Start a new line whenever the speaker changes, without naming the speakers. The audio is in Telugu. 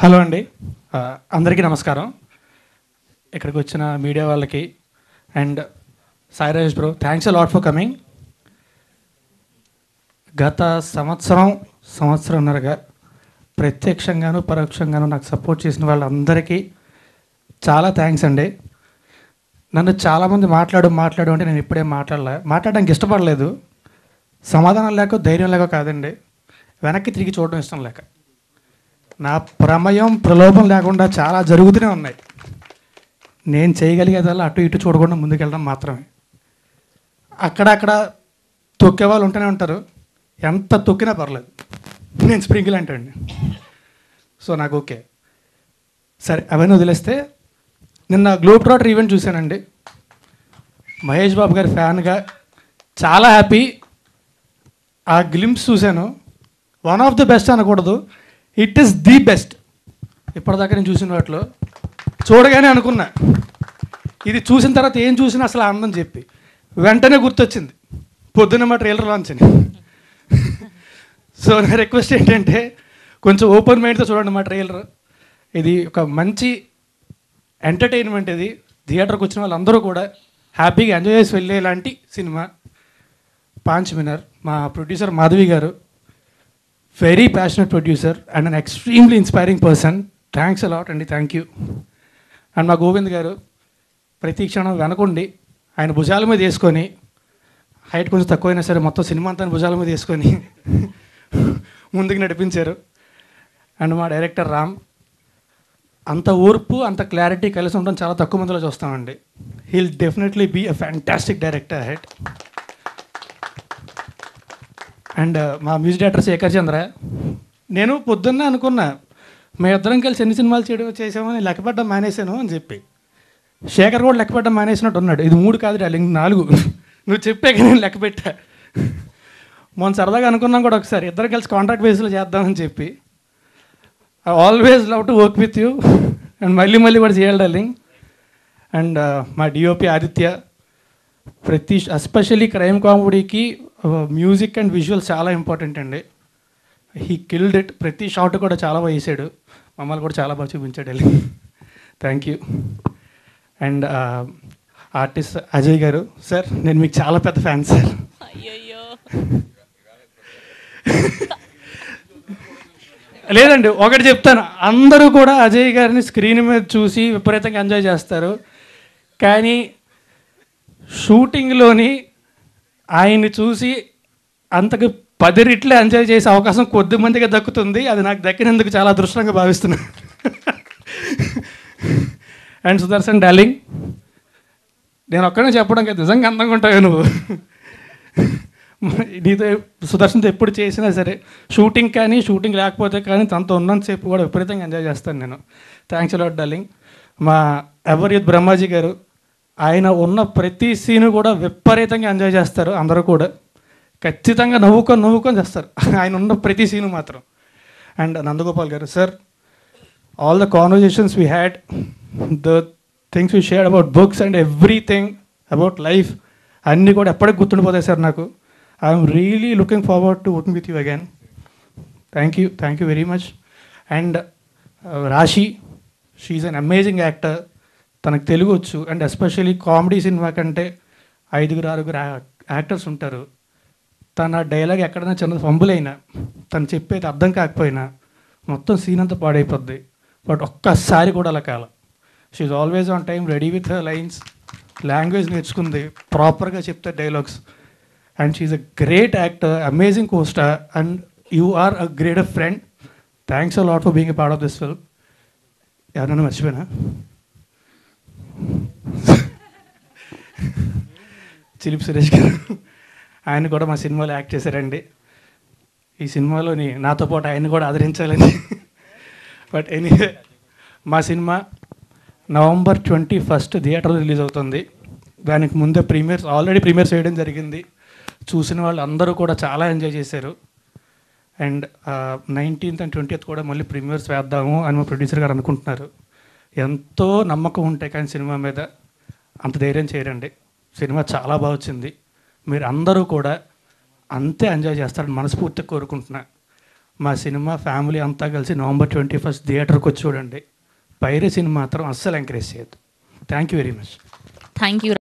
హలో అండి, అందరికీ నమస్కారం. ఇక్కడికి వచ్చిన మీడియా వాళ్ళకి and Sai Rajesh bro, thanks a lot for coming. గత సంవత్సరంన్నరగా ప్రత్యక్షంగాను పరోక్షంగాను నాకు సపోర్ట్ చేసిన వాళ్ళందరికీ చాలా థ్యాంక్స్ అండి. నన్ను చాలామంది మాట్లాడు అంటే నేను ఇప్పుడే మాట్లాడడానికి ఇష్టపడలేదు. సమాధానం లేక ధైర్యం లేక కాదండి, వెనక్కి తిరిగి చూడడం ఇష్టం లేక. నా ప్రమేయం ప్రలోభం లేకుండా చాలా జరుగుతూనే ఉన్నాయి. నేను చేయగలిగేదల్లా అటు ఇటు చూడకుండా ముందుకెళ్ళడం మాత్రమే. అక్కడక్కడ తొక్కే వాళ్ళు ఉంటూనే ఉంటారు, ఎంత తొక్కినా పర్లేదు, నేను స్ప్రింకిల్ అంటండి. సో నాకు ఓకే. సరే, అవన్నీ వదిలేస్తే నిన్న గ్లోబ్ ట్రాటర్ ఈవెంట్ చూశానండి. మహేష్ బాబు గారి ఫ్యాన్గా చాలా హ్యాపీ. ఆ గ్లింప్స్ చూశాను. వన్ ఆఫ్ ది బెస్ట్ అనకూడదు, ఇట్ ఈస్ ది బెస్ట్. ఇప్పటిదాకా నేను చూసిన వాటిలో చూడగానే అనుకున్నా, ఇది చూసిన తర్వాత ఏం చూసినా అసలు ఆనందం చెప్పి వెంటనే గుర్తొచ్చింది పొద్దున్న మా ట్రైలర్ లాంచ్ అని. సో నా రిక్వెస్ట్ ఏంటంటే కొంచెం ఓపెన్ మైండ్తో చూడండి మా ట్రైలర్. ఇది ఒక మంచి ఎంటర్టైన్మెంట్. ఇది థియేటర్కి వచ్చిన వాళ్ళందరూ కూడా హ్యాపీగా ఎంజాయ్ చేసి వెళ్ళేలాంటి సినిమా. పాంచ్ విన్నర్ మా ప్రొడ్యూసర్ మాధవి గారు, very passionate producer and an extremely inspiring person. Thanks a lot అండి, థ్యాంక్ యూ. అండ్ మా గోవింద్ గారు ప్రతి క్షణం వెనకుండి ఆయన భుజాల మీద వేసుకొని, హైట్ కొంచెం తక్కువైనా సరే మొత్తం సినిమా అంతా భుజాల మీద వేసుకొని ముందుకు నడిపించారు. అండ్ మా డైరెక్టర్ రామ్, అంత ఓర్పు అంత క్లారిటీ కలిసి ఉండడం చాలా తక్కువ మందిలో చూస్తామండి. He'll definitely be a fantastic director head. And మా మ్యూజిక్ డైరెక్టర్ శేఖర్ చంద్ర, నేను పొద్దున్న అనుకున్నా మేము ఇద్దరం కలిసి ఎన్ని సినిమాలు చేసామని లెక్కపడ్డం మానేశాను అని చెప్పి. శేఖర్ కూడా లెక్కపడ్డం మానేసినట్టు ఉన్నాడు. ఇది 3 కాదు డార్లింగ్, 4 నువ్వు చెప్పాక నేను లెక్క పెట్టా. మొన్న సరదాగా అనుకున్నాం కూడా ఒకసారి ఇద్దరు కలిసి కాంట్రాక్ట్ బేస్లో చేద్దామని చెప్పి. I always love to work with you and మళ్ళీ కూడా చేయాలి డార్లింగ్. అండ్ మా డిఓపి ఆదిత్య, ఎస్పెషల్లీ క్రైమ్ కామెడీకి మ్యూజిక్ అండ్ విజువల్స్ చాలా ఇంపార్టెంట్ అండి. He killed it. ప్రతి షాట్ కూడా చాలా బాగా వేసాడు, మమ్మల్ని కూడా చాలా బాగా చూపించాడు వెళ్ళి. Thank you. And artist Ajay గారు, సార్ నేను మీకు చాలా పెద్ద ఫ్యాన్ సార్. లేదండి, ఒకటి చెప్తాను, అందరూ కూడా అజయ్ గారిని స్క్రీన్ మీద చూసి విపరీతంగా ఎంజాయ్ చేస్తారు, కానీ షూటింగ్లోని ఆయన్ని చూసి అంతకు 10 రెట్లు ఎంజాయ్ చేసే అవకాశం కొద్ది మందిగా దక్కుతుంది. అది నాకు దక్కినందుకు చాలా అదృష్టంగా భావిస్తున్నాను. అండ్ సుదర్శన్ డార్లింగ్, నేను ఒక్కడే చెప్పడం కదా, నిజంగా అందంగా ఉంటావు నువ్వు. నీతో సుదర్శన్తో ఎప్పుడు చేసినా సరే, షూటింగ్ కానీ షూటింగ్ లేకపోతే కానీ తనతో ఉన్నంతసేపు కూడా విపరీతంగా ఎంజాయ్ చేస్తాను నేను. Thanks a lot darling. మా ఎవర్ యూత్ బ్రహ్మాజీ గారు, ఆయన ఉన్న ప్రతి సీను కూడా విపరీతంగా ఎంజాయ్ చేస్తారు. అందరూ కూడా ఖచ్చితంగా నవ్వుకొని చేస్తారు ఆయన ఉన్న ప్రతి సీను మాత్రం. అండ్ నందగోపాల్ గారు, sir all the conversations we had, the things we shared about books and everything about life అన్నీ కూడా ఎప్పటికి గుర్తుండిపోతాయి సార్ నాకు. I'm really looking forward to working with you again. Thank you very much. And రాశి, షీఈ్ అన్ అమేజింగ్ యాక్టర్. తనకు తెలుగు వచ్చు. అండ్ ఎస్పెషల్లీ కామెడీ సినిమా కంటే 5-6 యాక్టర్స్ ఉంటారు. తన డైలాగ్ ఎక్కడైనా చిన్న ఫంబుల్ అయినా, తను చెప్పేది అర్థం కాకపోయినా మొత్తం సీన్ అంతా పాడైపోద్ది. బట్ ఒక్కసారి కూడా అలా కాలం. She's always on time, ready with her lines, language నేర్చుకుంది, ప్రాపర్గా చెప్తే dialogues. And she's a great actor, amazing costar, and you are a great friend. Thanks a lot for being a part of this film. ఎవరైనా మర్చిపోయినా? చిలిపి సురేష్ గారు, ఆయన కూడా మా సినిమాలో యాక్ట్ చేశారండి. ఈ సినిమాలోని నాతో పాటు ఆయన కూడా ఆదరించాలని. బట్ ఎనీవే, మా సినిమా November 21 థియేటర్లో రిలీజ్ అవుతుంది. దానికి ముందే ఆల్రెడీ ప్రీమియర్స్ వేయడం జరిగింది. చూసిన వాళ్ళు అందరూ కూడా చాలా ఎంజాయ్ చేశారు. అండ్ 19th and 20th కూడా మళ్ళీ ప్రీమియర్స్ వేద్దాము అని మా ప్రొడ్యూసర్ గారు అనుకుంటున్నారు. ఎంతో నమ్మకం ఉంటాయి కానీ సినిమా మీద అంత ధైర్యం చేయరండి. సినిమా చాలా బాగా వచ్చింది. మీరు అందరూ కూడా అంతే ఎంజాయ్ చేస్తారని మనస్ఫూర్తిగా కోరుకుంటున్నా. మా సినిమా ఫ్యామిలీ అంతా కలిసి November 21 థియేటర్కి వచ్చి చూడండి. పైరసీని మాత్రం అస్సలు ఎంకరేజ్ చేయొద్దు. Thank you very much.
Thank you.